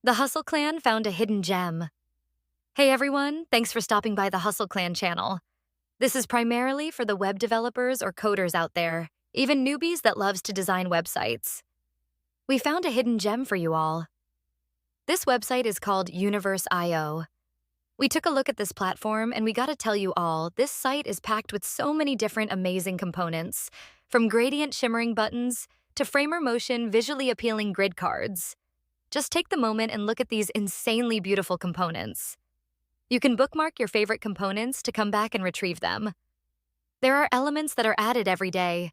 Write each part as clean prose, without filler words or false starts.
The Hustle Clan found a hidden gem. Hey everyone, thanks for stopping by the Hustle Clan channel. This is primarily for the web developers or coders out there, even newbies that loves to design websites. We found a hidden gem for you all. This website is called Universe.io. We took a look at this platform and we gotta tell you all, this site is packed with so many different amazing components, from gradient shimmering buttons to framer motion visually appealing grid cards. Just take the moment and look at these insanely beautiful components. You can bookmark your favorite components to come back and retrieve them. There are elements that are added every day.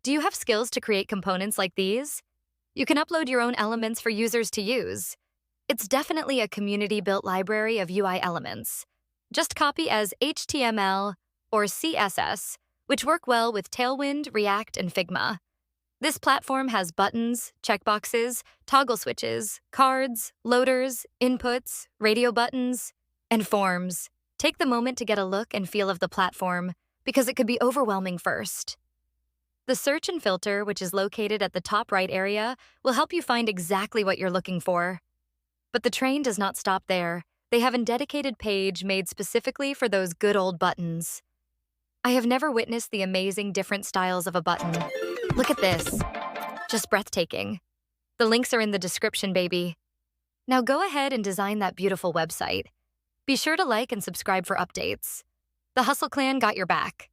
Do you have skills to create components like these? You can upload your own elements for users to use. It's definitely a community-built library of UI elements. Just copy as HTML or CSS, which work well with Tailwind, React, and Figma. This platform has buttons, checkboxes, toggle switches, cards, loaders, inputs, radio buttons, and forms. Take the moment to get a look and feel of the platform, because it could be overwhelming first. The search and filter, which is located at the top right area, will help you find exactly what you're looking for. But the train does not stop there. They have a dedicated page made specifically for those good old buttons. I have never witnessed the amazing different styles of a button. Look at this. Just breathtaking. The links are in the description, baby. Now go ahead and design that beautiful website. Be sure to like and subscribe for updates. The Hustle Clan got your back.